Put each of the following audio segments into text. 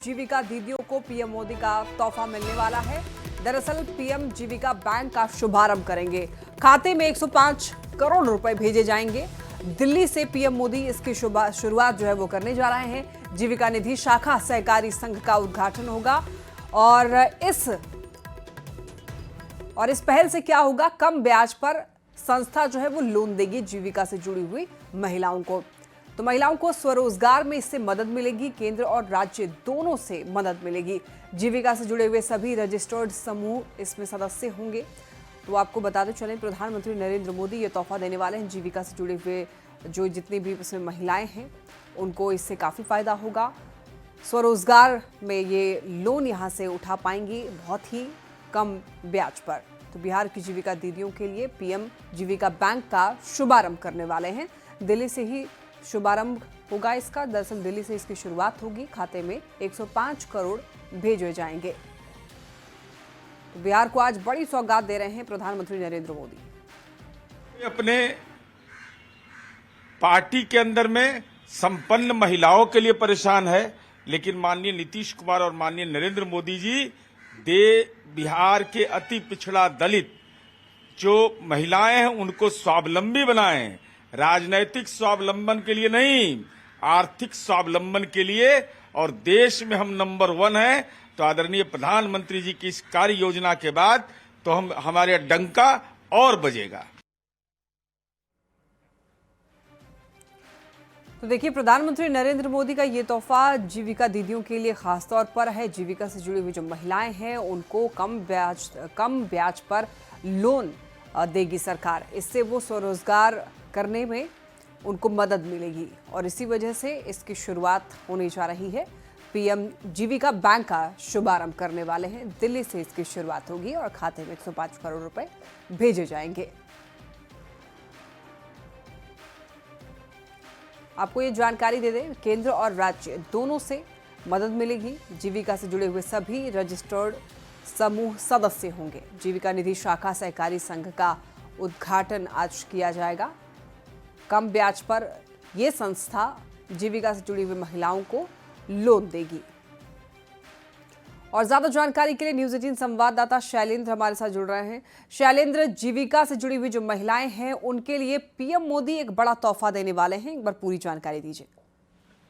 जीविका दीदियों को पीएम मोदी का तोहफा मिलने वाला है। दरअसल पीएम जीविका बैंक का शुभारंभ करेंगे। खाते में 105 करोड़ रुपए भेजे जाएंगे। दिल्ली से पीएम मोदी इसकी शुरुआत जो है वो करने जा रहे हैं। जीविका निधि शाखा सहकारी संघ का उद्घाटन होगा और इस पहल से क्या होगा, कम ब्याज पर संस्था जो है वो लोन देगी जीविका से जुड़ी हुई महिलाओं को। तो महिलाओं को स्वरोजगार में इससे मदद मिलेगी। केंद्र और राज्य दोनों से मदद मिलेगी। जीविका से जुड़े हुए सभी रजिस्टर्ड समूह इसमें सदस्य होंगे। तो आपको बताते चलें, प्रधानमंत्री नरेंद्र मोदी ये तोहफा देने वाले हैं। जीविका से जुड़े हुए जो जितनी भी इसमें महिलाएं हैं उनको इससे काफ़ी फायदा होगा। स्वरोजगार में ये लोन यहाँ से उठा पाएंगी बहुत ही कम ब्याज पर। तो बिहार की जीविका दीदियों के लिए पीएम जीविका बैंक का शुभारंभ करने वाले हैं। दिल्ली से ही शुभारंभ होगा इसका। दरअसल दिल्ली से इसकी शुरुआत होगी। खाते में 105 करोड़ भेजे जाएंगे। तो बिहार को आज बड़ी सौगात दे रहे हैं प्रधानमंत्री नरेंद्र मोदी। अपने पार्टी के अंदर में संपन्न महिलाओं के लिए परेशान है, लेकिन माननीय नीतीश कुमार और माननीय नरेंद्र मोदी जी बिहार के अति पिछड़ा दलित जो महिलाएं हैं उनको स्वावलंबी बनाएं। राजनैतिक स्वावलंबन के लिए नहीं, आर्थिक स्वावलंबन के लिए। और देश में हम नंबर 1 हैं। तो आदरणीय प्रधानमंत्री जी की इस कार्य योजना के बाद तो हमारे डंका और बजेगा। तो देखिए, प्रधानमंत्री नरेंद्र मोदी का ये तोहफा जीविका दीदियों के लिए खास तौर पर है। जीविका से जुड़ी हुई जो महिलाएं हैं उनको कम ब्याज पर लोन देगी सरकार। इससे वो स्वरोजगार करने में उनको मदद मिलेगी और इसी वजह से इसकी शुरुआत होने जा रही है। पीएम जीविका बैंक का शुभारंभ करने वाले हैं। दिल्ली से इसकी शुरुआत होगी और खाते में 105 करोड़ रुपए भेजे जाएंगे। आपको ये जानकारी दे दें, केंद्र और राज्य दोनों से मदद मिलेगी। जीविका से जुड़े हुए सभी रजिस्टर्ड समूह सदस्य होंगे। जीविका निधि शाखा सहकारी संघ का उद्घाटन आज किया जाएगा। कम ब्याज पर यह संस्था जीविका से जुड़ी हुई महिलाओं को लोन देगी। और ज्यादा जानकारी के लिए न्यूज़ 18 संवाददाता शैलेंद्र हमारे साथ जुड़ रहे हैं। शैलेंद्र, जीविका से जुड़ी हुई जो महिलाएं हैं उनके लिए पीएम मोदी एक बड़ा तोहफा देने वाले हैं, एक बार पूरी जानकारी दीजिए।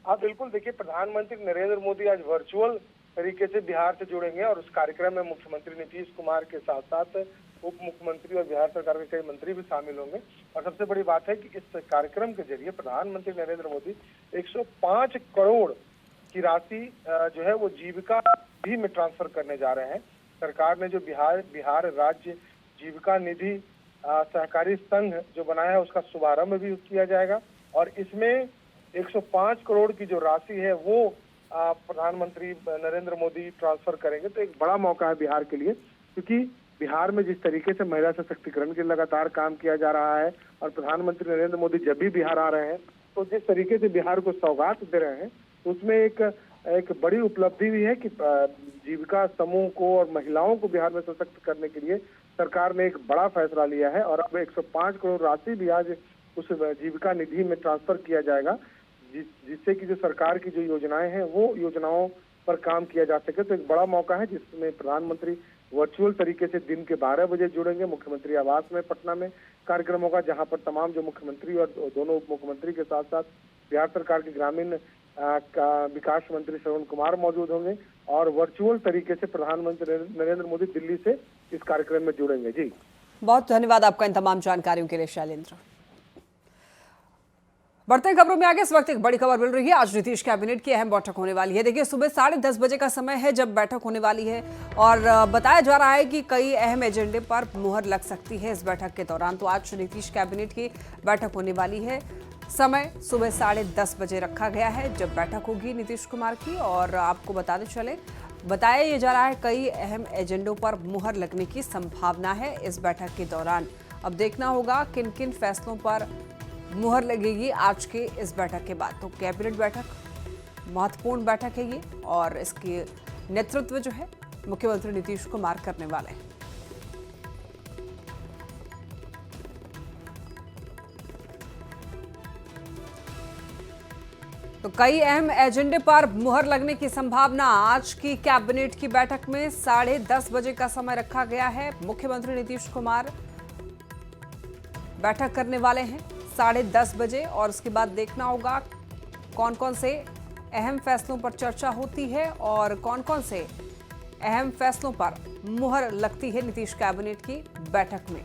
हाँ बिल्कुल, देखिए प्रधानमंत्री नरेंद्र मोदी आज वर्चुअल तरीके से बिहार से जुड़ेंगे और उस कार्यक्रम में मुख्यमंत्री नीतीश कुमार के साथ साथ उप मुख्यमंत्री और बिहार सरकार के कई मंत्री भी शामिल होंगे। और सबसे बड़ी बात है कि इस कार्यक्रम के जरिए प्रधानमंत्री नरेंद्र मोदी 105 करोड़ की राशि जो है वो जीविका निधि में ट्रांसफर करने जा रहे हैं। सरकार ने जो बिहार राज्य जीविका निधि सहकारी संघ जो बनाया है उसका शुभारंभ भी किया जाएगा और इसमें 105 करोड़ की जो राशि है वो प्रधानमंत्री नरेंद्र मोदी ट्रांसफर करेंगे। तो एक बड़ा मौका है बिहार के लिए, क्योंकि बिहार में जिस तरीके से महिला सशक्तिकरण के लगातार काम किया जा रहा है और प्रधानमंत्री नरेंद्र मोदी जब भी बिहार आ रहे हैं तो जिस तरीके से बिहार को सौगात दे रहे हैं तो उसमें एक बड़ी उपलब्धि भी है कि जीविका समूह को और महिलाओं को बिहार में सशक्त करने के लिए सरकार ने एक बड़ा फैसला लिया है और अब 105 करोड़ राशि भी आज उस जीविका निधि में ट्रांसफर किया जाएगा, जिससे कि जो सरकार की जो योजनाएं हैं वो योजनाओं पर काम किया जा सके। तो एक बड़ा मौका है जिसमें प्रधानमंत्री वर्चुअल तरीके से दिन के 12 बजे जुड़ेंगे। मुख्यमंत्री आवास में पटना में कार्यक्रम होगा, जहां पर तमाम जो मुख्यमंत्री और दोनों उप मुख्यमंत्री के साथ साथ बिहार सरकार के ग्रामीण विकास मंत्री श्रवण कुमार मौजूद होंगे और वर्चुअल तरीके से प्रधानमंत्री नरेंद्र मोदी दिल्ली से इस कार्यक्रम में जुड़ेंगे। जी बहुत धन्यवाद आपका इन तमाम जानकारियों के लिए शैलेंद्र। बढ़ते हैं खबरों में आगे। इस वक्त एक बड़ी खबर मिल रही है। आज नीतीश कैबिनेट की अहम बैठक होने वाली है। देखिए, सुबह 10:30 बजे का समय है जब बैठक होने वाली है और बताया जा रहा है कि कई अहम एजेंडे पर मुहर लग सकती है इस बैठक के दौरान। तो आज नीतीश कैबिनेट की बैठक होने वाली है। समय सुबह 10:30 बजे रखा गया है जब बैठक होगी नीतीश कुमार की। और आपको बताया ये जा रहा है कई अहम एजेंडों पर मुहर लगने की संभावना है इस बैठक के दौरान। अब देखना होगा किन किन फैसलों पर मुहर लगेगी आज के इस बैठक के बाद। तो कैबिनेट बैठक महत्वपूर्ण बैठक है ये और इसके नेतृत्व जो है मुख्यमंत्री नीतीश कुमार करने वाले हैं। तो कई अहम एजेंडे पर मुहर लगने की संभावना। आज की कैबिनेट की बैठक में 10:30 बजे का समय रखा गया है। मुख्यमंत्री नीतीश कुमार बैठक करने वाले हैं 10:30 बजे और उसके बाद देखना होगा कौन कौन से अहम फैसलों पर चर्चा होती है और कौन कौन से अहम फैसलों पर मुहर लगती है नीतीश कैबिनेट की बैठक में।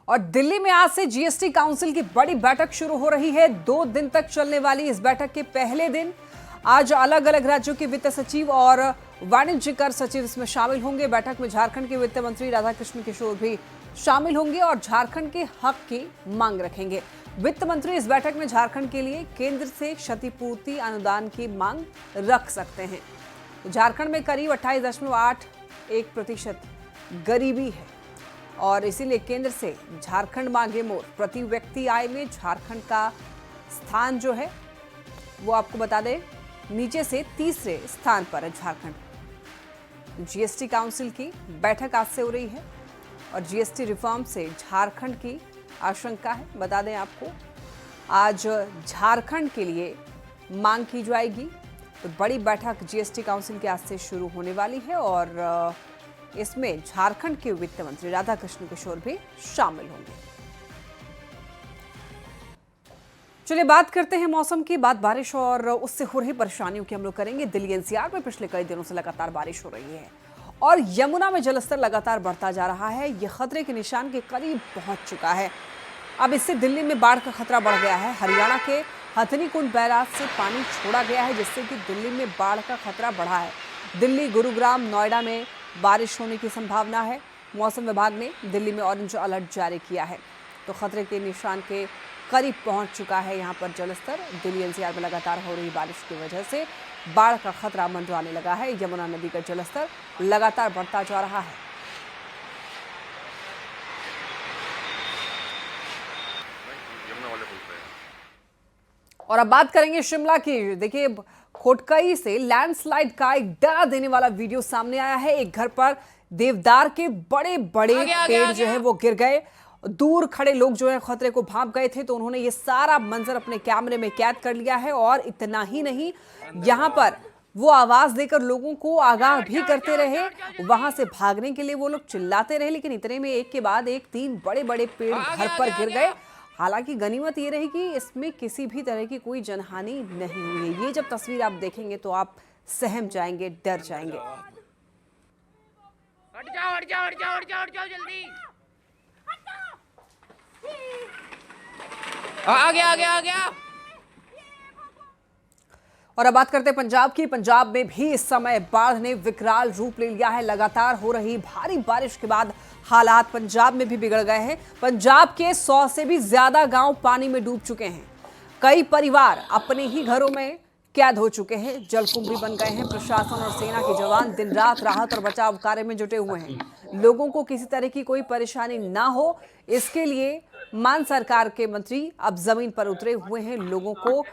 और दिल्ली में आज से जीएसटी काउंसिल की बड़ी बैठक शुरू हो रही है। 2 दिन तक चलने वाली इस बैठक के पहले दिन आज अलग अलग राज्यों के वित्त सचिव और वाणिज्य कर सचिव इसमें शामिल होंगे। बैठक में झारखंड के वित्त मंत्री राधाकृष्ण किशोर भी शामिल होंगे और झारखंड के हक की मांग रखेंगे। वित्त मंत्री इस बैठक में झारखंड के लिए केंद्र से क्षतिपूर्ति अनुदान की मांग रख सकते हैं। झारखंड में करीब 28.81% गरीबी है और इसीलिए केंद्र से झारखंड मांगे मोर। प्रति व्यक्ति आय में झारखंड का स्थान जो है वो आपको बता दें नीचे से तीसरे स्थान पर है झारखंड। जीएसटी काउंसिल की बैठक आज से हो रही है और जीएसटी रिफॉर्म से झारखंड की आशंका है। बता दें आपको आज झारखंड के लिए मांग की जाएगी। तो बड़ी बैठक जीएसटी काउंसिल के आज से शुरू होने वाली है और इसमें झारखंड के वित्त मंत्री राधाकृष्ण किशोर भी शामिल होंगे। चलिए बात करते हैं मौसम की। बात बारिश और उससे हो रही परेशानियों की हम लोग करेंगे। दिल्ली एनसीआर में पिछले कई दिनों से लगातार बारिश हो रही है और यमुना में जलस्तर लगातार बढ़ता जा रहा है। यह खतरे के निशान के करीब पहुंच चुका है। अब इससे दिल्ली में बाढ़ का खतरा बढ़ गया है। हरियाणा के हथनीकुंड बैराज से पानी छोड़ा गया है जिससे कि दिल्ली में बाढ़ का खतरा बढ़ा है। दिल्ली, गुरुग्राम, नोएडा में बारिश होने की संभावना है। मौसम विभाग ने दिल्ली में ऑरेंज अलर्ट जारी किया है। तो खतरे के निशान के करीब पहुंच चुका है यहाँ पर जलस्तर। दिल्ली एनसीआर में लगातार हो रही बारिश की वजह से बाढ़ का खतरा मंडराने लगा है। यमुना नदी का जलस्तर लगातार बढ़ता जा रहा है। और अब बात करेंगे शिमला की। देखिए खोटकई से लैंडस्लाइड का एक डरा देने वाला वीडियो सामने आया है। एक घर पर देवदार के बड़े बड़े पेड़ जो है वो गिर गए। दूर खड़े लोग जो है खतरे को भांप गए थे तो उन्होंने ये सारा मंजर अपने कैमरे में कैद कर लिया है। और इतना ही नहीं, यहाँ पर वो आवाज देकर लोगों को आगाह भी करते रहे। वहां से भागने के लिए वो लोग चिल्लाते रहे, लेकिन इतने में एक के बाद एक 3 बड़े बड़े पेड़ घर पर गिर गए। हालांकि गनीमत ये रही कि इसमें किसी भी तरह की कोई जनहानि नहीं हुई है। ये जब तस्वीर आप देखेंगे तो आप सहम जाएंगे, डर जाएंगे। हट जाओ हट जाओ हट जाओ हट जाओ हट जाओ जल्दी। आ गया। और अब बात करते हैं पंजाब की। पंजाब में भी इस समय बाढ़ ने विकराल रूप ले लिया है। लगातार हो रही भारी बारिश के बाद हालात पंजाब में भी बिगड़ गए हैं। पंजाब के 100 से भी ज्यादा गांव पानी में डूब चुके हैं। कई परिवार अपने ही घरों में कैद हो चुके हैं, जलकुंभी बन गए हैं। प्रशासन और सेना के जवान दिन रात राहत और बचाव कार्य में जुटे हुए हैं। लोगों को किसी तरह की कोई परेशानी ना हो, इसके लिए मान सरकार के मंत्री अब जमीन पर उतरे हुए हैं। लोगों को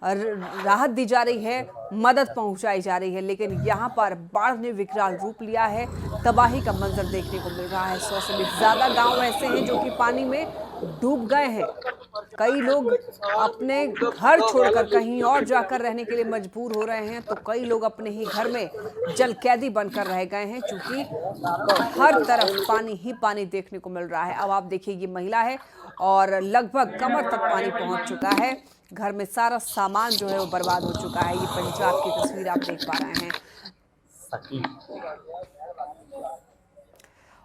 राहत दी जा रही है, मदद पहुंचाई जा रही है, लेकिन यहाँ पर बाढ़ ने विकराल रूप लिया है। तबाही का मंजर देखने को मिल रहा है। 100 से भी ज्यादा गांव ऐसे हैं जो कि पानी में डूब गए हैं। कई लोग अपने घर छोड़कर कहीं और जाकर रहने के लिए मजबूर हो रहे हैं, तो कई लोग अपने ही घर में जलकैदी बनकर रह गए हैं, क्योंकि हर तरफ पानी ही पानी देखने को मिल रहा है। अब आप देखिए, ये महिला है और लगभग कमर तक पानी पहुंच चुका है। घर में सारा सामान जो है वो बर्बाद हो चुका है। ये पंजाब की तस्वीर आप देख पा रहे हैं।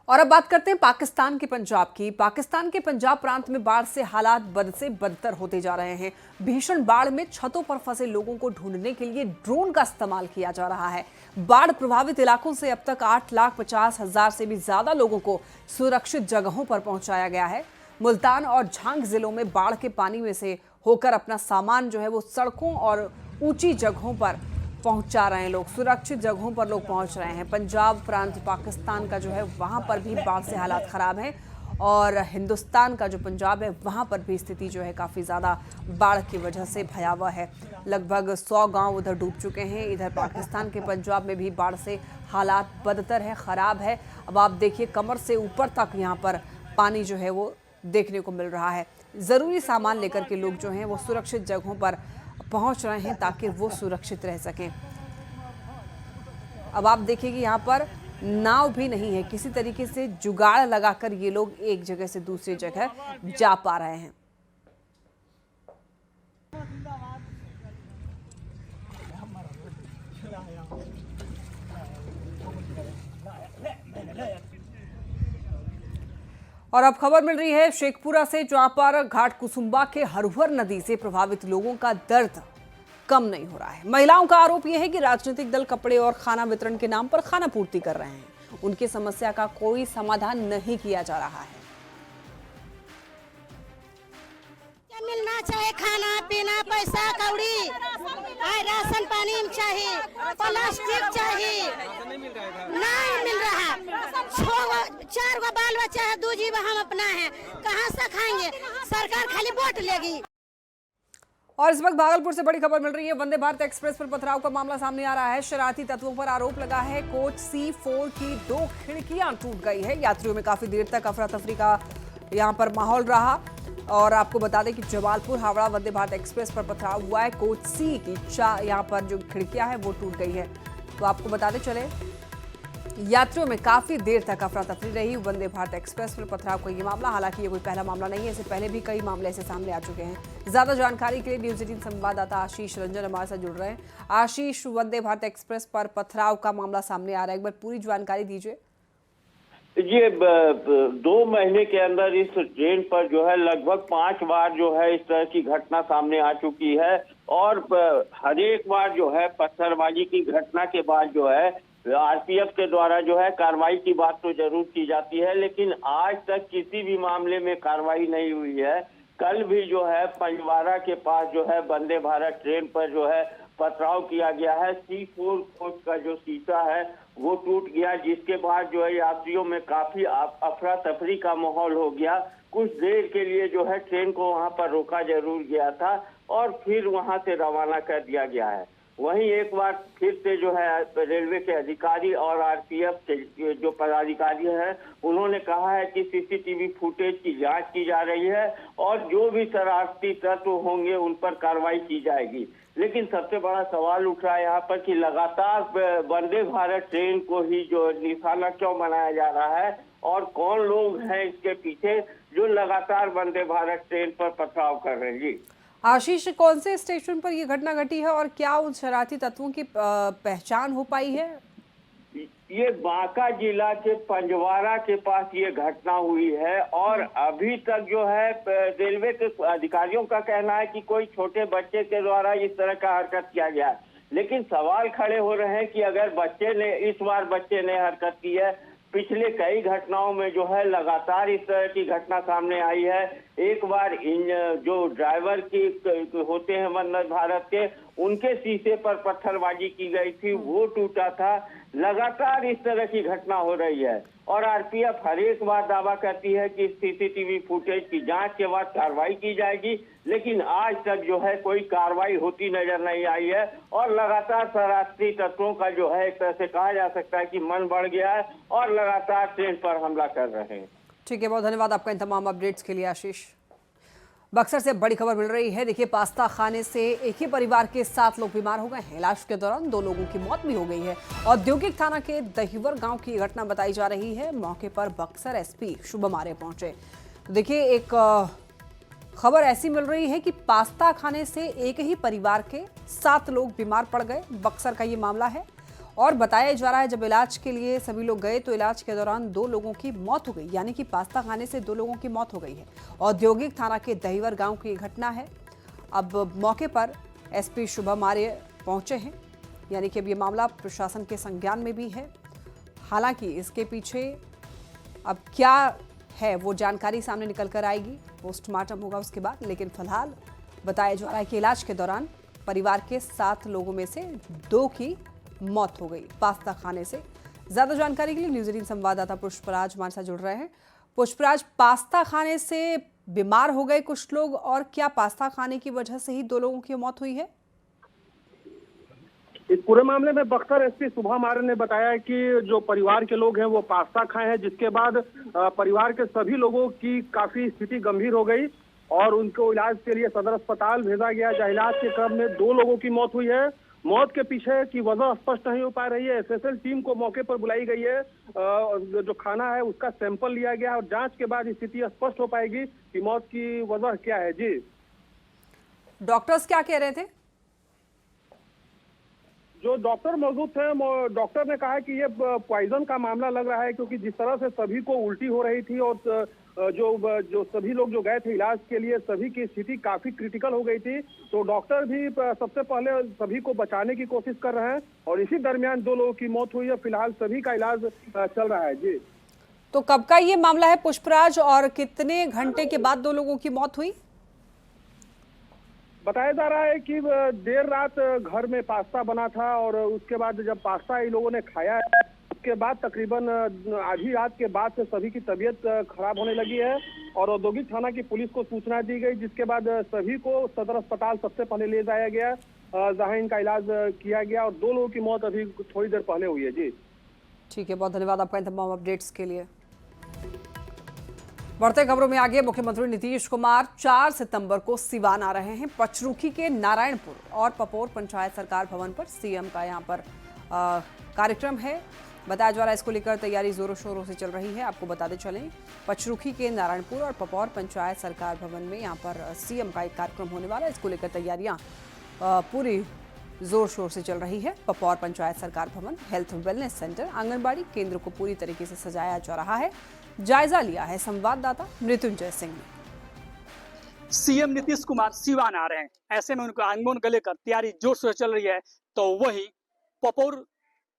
और अब बात करते हैं पाकिस्तान के पंजाब की। पाकिस्तान के पंजाब प्रांत में बाढ़ से हालात बद से बदतर होते जा रहे हैं। भीषण बाढ़ में छतों पर फंसे लोगों को ढूंढने के लिए ड्रोन का इस्तेमाल किया जा रहा है। बाढ़ प्रभावित इलाकों से अब तक 8,50,000 से भी ज्यादा लोगों को सुरक्षित जगहों पर पहुंचाया गया है। मुल्तान और झांग जिलों में बाढ़ के पानी में से होकर अपना सामान जो है वो सड़कों और ऊंची जगहों पर पहुंचा रहे हैं लोग। सुरक्षित जगहों पर लोग पहुंच रहे हैं। पंजाब प्रांत पाकिस्तान का जो है वहां पर भी बाढ़ से हालात खराब हैं और हिंदुस्तान का जो पंजाब है वहां पर भी स्थिति जो है काफ़ी ज़्यादा बाढ़ की वजह से भयावह है। लगभग 100 गांव उधर डूब चुके हैं। इधर पाकिस्तान के पंजाब में भी बाढ़ से हालात बदतर है, ख़राब है। अब आप देखिए, कमर से ऊपर तक यहाँ पर पानी जो है वो देखने को मिल रहा है। ज़रूरी सामान लेकर के लोग जो हैं वो सुरक्षित जगहों पर पहुंच रहे हैं ताकि वो सुरक्षित रह सकें। अब आप देखिए कि यहाँ पर नाव भी नहीं है, किसी तरीके से जुगाड़ लगाकर ये लोग एक जगह से दूसरी जगह जा पा रहे हैं। और अब खबर मिल रही है शेखपुरा से, जहां पर घाट कुसुम्बा के हरहर नदी से प्रभावित लोगों का दर्द कम नहीं हो रहा है। महिलाओं का आरोप यह है कि राजनीतिक दल कपड़े और खाना वितरण के नाम पर खाना पूर्ति कर रहे हैं। उनकी समस्या का कोई समाधान नहीं किया जा रहा है। मिलना चाहिए, खाना पीना, पैसा कौड़ी, राशन पानी चाहिए, प्लास्टिक चाहिए, नहीं मिल रहा। 4 गो बाल बच्चा है, 2 जीव हम अपना है, कहाँ से खाएंगे? सरकार खाली वोट लेगी। और इस वक्त भागलपुर से बड़ी खबर मिल रही है। वंदे भारत एक्सप्रेस पर पथराव का मामला सामने आ रहा है। शरारती तत्वों पर आरोप लगा है। कोच C4 की 2 खिड़कियां टूट गई है। यात्रियों में काफी देर तक अफरा तफरी का यहां पर माहौल रहा। और आपको बता दें कि जमालपुर हावड़ा वंदे भारत एक्सप्रेस पर पथराव हुआ है। कोच C की यहाँ पर जो खिड़कियां हैं वो टूट गई है। तो आपको बताते चले, यात्रियों में काफी देर तक अफरा तफरी रही। वंदे भारत एक्सप्रेस पर पथराव का ये मामला, हालांकि ये कोई पहला मामला नहीं है, इससे पहले भी कई मामले ऐसे सामने आ चुके हैं। ज्यादा जानकारी के लिए न्यूज 18 संवाददाता आशीष रंजन हमारे साथ जुड़ रहे हैं। आशीष, वंदे भारत एक्सप्रेस पर पथराव का मामला सामने आ रहा है, एक बार पूरी जानकारी दीजिए। ये 2 महीने के अंदर इस ट्रेन पर जो है लगभग 5 बार जो है इस तरह की घटना सामने आ चुकी है। और हर एक बार जो है पत्थरबाजी की घटना के बाद जो है आरपीएफ के द्वारा जो है कार्रवाई की बात तो जरूर की जाती है, लेकिन आज तक किसी भी मामले में कार्रवाई नहीं हुई है। कल भी जो है पंजवारा के पास जो है वंदे भारत ट्रेन पर जो है पथराव किया गया है। C4 कोच का जो शीशा है वो टूट गया, जिसके बाद जो है यात्रियों में काफी अफरा तफरी का माहौल हो गया। कुछ देर के लिए जो है ट्रेन को वहां पर रोका जरूर गया था और फिर वहां से रवाना कर दिया गया है। वहीं एक बार फिर से जो है रेलवे के अधिकारी और आरपीएफ के जो पदाधिकारी हैं उन्होंने कहा है कि सीसीटीवी फुटेज की जांच की जा रही है और जो भी शरारती तत्व होंगे उन पर कार्रवाई की जाएगी। लेकिन सबसे बड़ा सवाल उठ रहा है यहाँ पर कि लगातार वंदे भारत ट्रेन को ही जो निशाना क्यों बनाया जा रहा है और कौन लोग हैं इसके पीछे जो लगातार वंदे भारत ट्रेन पर पथराव कर रहे हैं। जी आशीष, कौन से स्टेशन पर यह घटना घटी है और क्या उन शरारती तत्वों की पहचान हो पाई है? ये बांका जिला के पंजवारा के पास ये घटना हुई है और अभी तक जो है रेलवे के अधिकारियों का कहना है कि कोई छोटे बच्चे के द्वारा इस तरह का हरकत किया गया है। लेकिन सवाल खड़े हो रहे हैं कि अगर इस बार बच्चे ने हरकत की है, पिछले कई घटनाओं में जो है लगातार इस तरह की घटना सामने आई है। एक बार जो ड्राइवर की होते हैं वंदे भारत के, उनके शीशे पर पत्थरबाजी की गई थी, वो टूटा था। लगातार इस तरह की घटना हो रही है और आरपीएफ हर एक बार दावा करती है कि सीसीटीवी फुटेज की जांच के बाद कार्रवाई की जाएगी, लेकिन आज तक जो है कोई कार्रवाई होती नजर नहीं आई है और लगातार शरारती तत्वों का जो है एक तरह से कहा जा सकता है कि मन बढ़ गया है और लगातार ट्रेन पर हमला कर रहे हैं। ठीक है, बहुत धन्यवाद आपका इन तमाम अपडेट्स के लिए आशीष। बक्सर से बड़ी खबर मिल रही है। देखिए, पास्ता खाने से एक ही परिवार के 7 लोग बीमार हो गए हैं। इलाज के दौरान 2 लोगों की मौत भी हो गई है। औद्योगिक थाना के दहिवर गांव की घटना बताई जा रही है। मौके पर बक्सर एसपी शुभम आर्य पहुंचे। तो देखिए, एक खबर ऐसी मिल रही है कि पास्ता खाने से एक ही परिवार के 7 लोग बीमार पड़ गए। बक्सर का ये मामला है और बताया जा रहा है जब इलाज के लिए सभी लोग गए तो इलाज के दौरान 2 लोगों की मौत हो गई, यानी कि पास्ता खाने से 2 लोगों की मौत हो गई है। औद्योगिक थाना के दहिवर गांव की घटना है। अब मौके पर एसपी शुभम आर्य पहुंचे हैं, यानी कि अब ये मामला प्रशासन के संज्ञान में भी है। हालांकि इसके पीछे अब क्या है वो जानकारी सामने निकल कर आएगी, पोस्टमार्टम होगा उसके बाद। लेकिन फिलहाल बताया जा रहा है कि इलाज के दौरान परिवार के 7 लोगों में से 2 की मौत हो गई पास्ता खाने से। ज्यादा जानकारी के लिए न्यूज 18 संवाददाता पुष्पराज हमारे साथ जुड़ रहे हैं। पुष्पराज, पास्ता खाने से बीमार हो गए कुछ लोग और क्या पास्ता खाने की वजह से ही 2 लोगों की मौत हुई है? इस पूरे मामले में बख्तर एसपी शुभम आर्य ने बताया कि जो परिवार के लोग हैं वो पास्ता खाए हैं, जिसके बाद परिवार के सभी लोगों की काफी स्थिति गंभीर हो गई और उनको इलाज के लिए सदर अस्पताल भेजा गया, जहां इलाज के क्रम में 2 लोगों की मौत हुई है। मौत के पीछे की वजह स्पष्ट नहीं हो पा रही है। एसएसएल टीम को मौके पर बुलाई गई है, जो खाना है उसका सैंपल लिया गया और जांच के बाद स्थिति स्पष्ट हो पाएगी कि मौत की वजह क्या है। जी, डॉक्टर्स क्या कह रहे थे? जो डॉक्टर मौजूद थे, डॉक्टर ने कहा कि ये पॉइजन का मामला लग रहा है, क्योंकि जिस तरह से सभी को उल्टी हो रही थी और जो सभी लोग जो गए थे इलाज के लिए, सभी की स्थिति काफी क्रिटिकल हो गई थी। तो डॉक्टर भी सबसे पहले सभी को बचाने की कोशिश कर रहे हैं और इसी दरमियान 2 लोगों की मौत हुई है। फिलहाल सभी का इलाज चल रहा है। जी, तो कब का ये मामला है पुष्पराज, और कितने घंटे के बाद 2 लोगों की मौत हुई? बताया जा रहा है कि देर रात घर में पास्ता बना था और उसके बाद जब पास्ता इन लोगों ने खाया है, उसके बाद तकरीबन आधी रात के बाद से सभी की तबीयत खराब होने लगी है और औद्योगिक थाना की पुलिस को सूचना दी गई, जिसके बाद सभी को सदर अस्पताल सबसे पहले ले जाया गया, जहां इनका इलाज किया गया और 2 लोगों की मौत अभी थोड़ी देर पहले हुई है। जी, ठीक है, बहुत धन्यवाद आपका इन तमाम अपडेट्स के लिए। बढ़ते खबरों में आगे, मुख्यमंत्री नीतीश कुमार 4 सितंबर को सिवान आ रहे हैं। पचरुखी के नारायणपुर और पपोर पंचायत सरकार भवन पर सीएम का यहां पर कार्यक्रम है। बताया जा रहा है इसको लेकर तैयारी जोरों शोरों से चल रही है। आपको बताते चलें, पचरुखी के नारायणपुर और पपोर पंचायत सरकार भवन में यहां पर सीएम का एक कार्यक्रम होने वाला है। इसको लेकर तैयारियां पूरी जोर शोर से चल रही है। पपोर पंचायत सरकार भवन, हेल्थ वेलनेस सेंटर, आंगनबाड़ी केंद्र को पूरी तरीके से सजाया जा रहा है। जायजा लिया है संवाददाता मृत्युंजय सिंह ने। सीएम नीतीश कुमार सिवान आ रहे हैं, ऐसे में उनको आगमन को लेकर तैयारी जोर शोर चल रही है। तो वही पपोर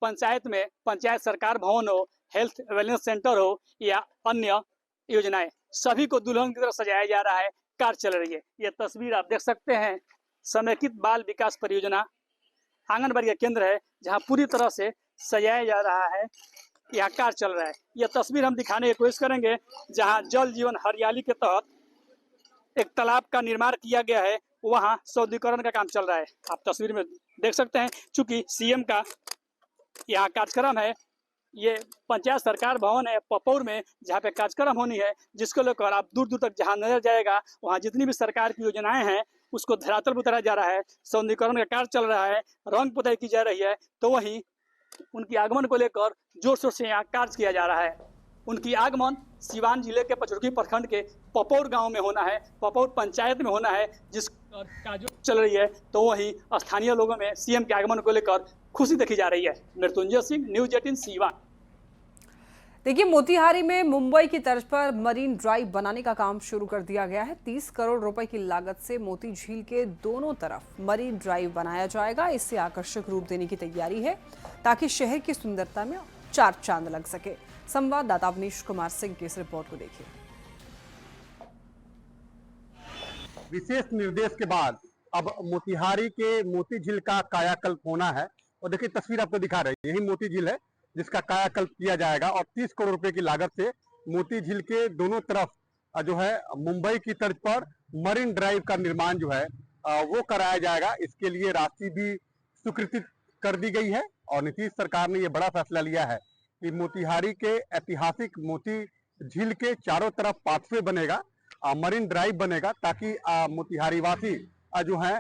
पंचायत में पंचायत सरकार भवन हो, हेल्थ वेलनेस सेंटर हो या अन्य योजनाएं, सभी को दुल्हन की तरह सजाया जा रहा है। कार चल रही है। ये तस्वीर आप देख सकते हैं, समेकित बाल विकास परियोजना आंगनबाड़ी का केंद्र है, जहां पूरी तरह से सजाया जा रहा है। यहाँ कार चल रहा है। यह तस्वीर हम दिखाने की कोशिश करेंगे, जहां जल जीवन हरियाली के तहत एक तालाब का निर्माण किया गया है, वहां सौंदर्यीकरण का काम चल रहा है। आप तस्वीर में देख सकते हैं, चूंकि सीएम का यहाँ कार्यक्रम है। ये पंचायत सरकार भवन है पपोर में, जहाँ पे कार्यक्रम होनी है, जिसको लेकर आप दूर दूर तक जहाँ नजर जाएगा, वहाँ जितनी भी सरकार की योजनाएं हैं उसको धरातल पर उतारा जा रहा है। सौंदर्यीकरण का कार्य चल रहा है, रंग पुताई की जा रही है। तो वहीं उनकी आगमन को लेकर जोर शोर से यहाँ कार्य किया जा रहा है। उनकी आगमन सिवान जिले के पचरुखी प्रखंड के पपोर गांव में होना है, पपोर पंचायत में होना है, जिस कार्य चल रही है। तो वहीं स्थानीय लोगों में सीएम के आगमन को लेकर खुशी देखी जा रही है। मृत्युंजय सिंह, न्यूज 18 सिवान। देखिए, मोतिहारी में मुंबई की तर्ज पर मरीन ड्राइव बनाने का काम शुरू कर दिया गया है। 30 करोड़ रुपए की लागत से मोती झील के दोनों तरफ मरीन ड्राइव बनाया जाएगा। इससे आकर्षक रूप देने की तैयारी है, ताकि शहर की सुंदरता में 4 चांद लग सके। संवाददाता अवनीश कुमार सिंह की इस रिपोर्ट को देखिए। विशेष निर्देश के बाद अब मोतिहारी के मोती झील का कायाकल्प होना है। और देखिए, तस्वीर आपको दिखा रही है, यही मोती झील है जिसका कायाकल्प किया जाएगा और 30 करोड़ रुपए की लागत से मोती झील के दोनों तरफ जो है मुंबई की तर्ज पर मरीन ड्राइव का निर्माण जो है वो कराया जाएगा। इसके लिए राशि भी स्वीकृत कर दी गई है और नीतीश सरकार ने ये बड़ा फैसला लिया है कि मोतिहारी के ऐतिहासिक मोती झील के चारों तरफ पाथवे बनेगा, मरीन ड्राइव बनेगा, ताकि मोतिहारी वासी जो है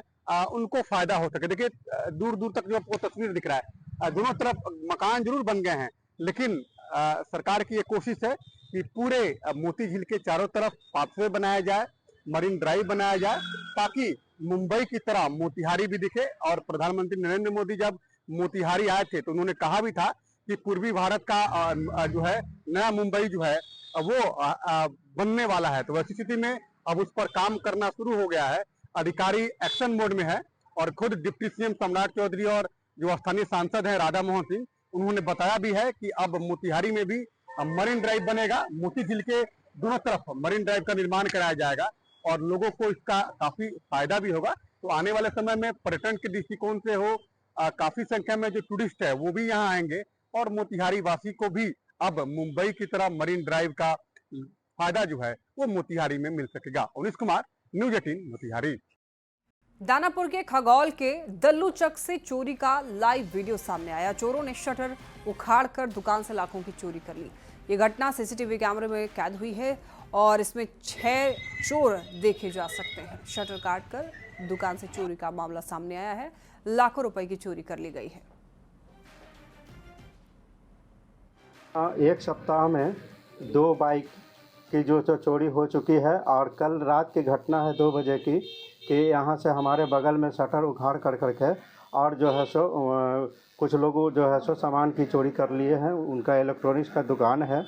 उनको फायदा हो सके। देखिए, दूर दूर तक जो आपको तस्वीर दिख रहा है, दोनों तरफ मकान जरूर बन गए हैं, लेकिन सरकार की ये कोशिश है कि पूरे मोती झील के चारों तरफ पाथवे बनाया जाए, मरीन ड्राइव बनाया जाए, ताकि मुंबई की तरह मोतिहारी भी दिखे। और प्रधानमंत्री नरेंद्र मोदी जब मोतिहारी आए थे तो उन्होंने कहा भी था कि पूर्वी भारत का जो है नया मुंबई जो है वो बनने वाला है। तो वैसी स्थिति में अब उस पर काम करना शुरू हो गया है। अधिकारी एक्शन मोड में है और खुद डिप्टी सीएम सम्राट चौधरी और जो स्थानीय सांसद हैं राधा मोहन सिंह, उन्होंने बताया भी है कि अब मोतिहारी में भी मरीन ड्राइव बनेगा। मोती झील के दोनों तरफ मरीन ड्राइव का निर्माण कराया जाएगा और लोगों को इसका काफी फायदा भी होगा। तो आने वाले समय में पर्यटन के दृष्टिकोण से हो, काफी संख्या में जो टूरिस्ट है वो भी यहाँ आएंगे और मोतिहारी वासी को भी अब मुंबई की तरह मरीन ड्राइव का फायदा जो है वो मोतिहारी में मिल सकेगा। अवनीश कुमार, न्यूज 18 मोतिहारी। दानापुर के खगौल के दल्लूचक से चोरी का लाइव वीडियो सामने आया। चोरों ने शटर उखाड़कर दुकान से लाखों की चोरी कर ली। ये घटना सीसीटीवी कैमरे में कैद हुई है और इसमें 6 चोर देखे जा सकते हैं। शटर काटकर दुकान से चोरी का मामला सामने आया है। लाखों रुपए की चोरी कर ली गई है। एक सप्ताह में 2 बाइक की जो चोरी हो चुकी है और कल रात की घटना है 2 बजे की कि यहाँ से हमारे बगल में शटर उखाड़ कर करके और जो है सो कुछ लोग जो है सो सामान की चोरी कर लिए हैं। उनका इलेक्ट्रॉनिक्स का दुकान है।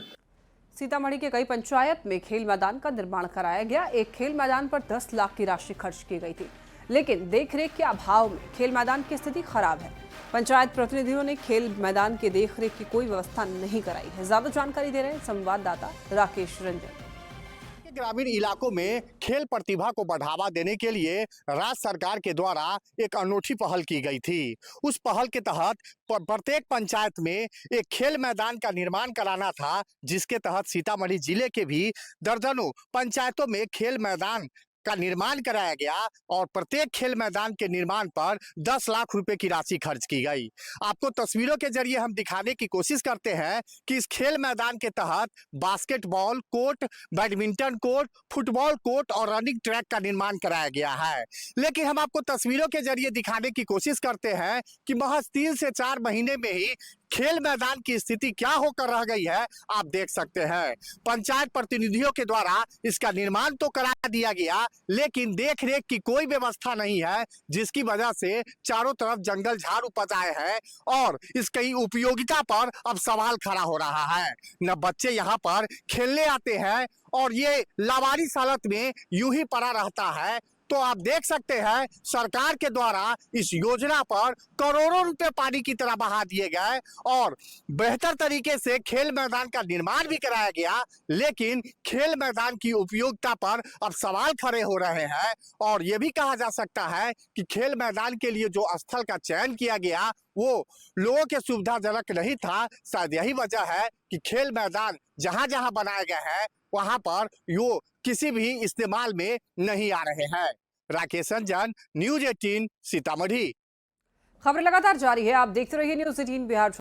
सीतामढ़ी के कई पंचायत में खेल मैदान का निर्माण कराया गया। एक खेल मैदान पर 10 लाख की राशि खर्च की गई थी, लेकिन देखरेख के अभाव में खेल मैदान की स्थिति खराब है। पंचायत प्रतिनिधियों ने खेल मैदान की देखरेख की कोई व्यवस्था नहीं कराई है। ज्यादा जानकारी दे रहे हैं संवाददाता राकेश रंजन। ग्रामीण इलाकों में खेल प्रतिभा को बढ़ावा देने के लिए राज्य सरकार के द्वारा एक अनूठी पहल की गई थी। उस पहल के तहत प्रत्येक पंचायत में एक खेल मैदान का निर्माण कराना था, जिसके तहत सीतामढ़ी जिले के भी दर्जनों पंचायतों में खेल मैदान का निर्माण कराया गया और प्रत्येक खेल मैदान के निर्माण पर 10 लाख रुपए की राशि खर्च की गई। आपको तस्वीरों के जरिए हम दिखाने की कोशिश करते हैं कि इस खेल मैदान के तहत basketball court, badminton court, football court और रनिंग ट्रैक का निर्माण कराया गया है। लेकिन हम आपको तस्वीरों के जरिए दिखाने की कोशिश करते हैं कि महज 3 से 4 महीने में ही खेल मैदान की स्थिति क्या होकर रह गई है, आप देख सकते हैं। पंचायत प्रतिनिधियों के द्वारा इसका निर्माण तो करा दिया गया, लेकिन देख रेख की कोई व्यवस्था नहीं है, जिसकी वजह से चारों तरफ जंगल झाड़ उपज आए हैं और इसकी उपयोगिता पर अब सवाल खड़ा हो रहा है। न बच्चे यहाँ पर खेलने आते हैं और ये लावारिस हालत में यूं ही पड़ा रहता है। तो आप देख सकते हैं सरकार के द्वारा इस योजना पर करोड़ों रुपए पानी की तरह बहा दिए गए और बेहतर तरीके से खेल मैदान का निर्माण भी कराया गया, लेकिन खेल मैदान की उपयोगिता पर अब सवाल खड़े हो रहे हैं। और ये भी कहा जा सकता है कि खेल मैदान के लिए जो स्थल का चयन किया गया वो लोगों के सुविधाजनक नहीं था। शायद यही वजह है कि खेल मैदान जहां जहां बनाए गए हैं वहां पर वो किसी भी इस्तेमाल में नहीं आ रहे हैं। राकेश रंजन, न्यूज़ 18 सीतामढ़ी। खबर लगातार जारी है, आप देखते रहिए न्यूज़ 18 बिहार।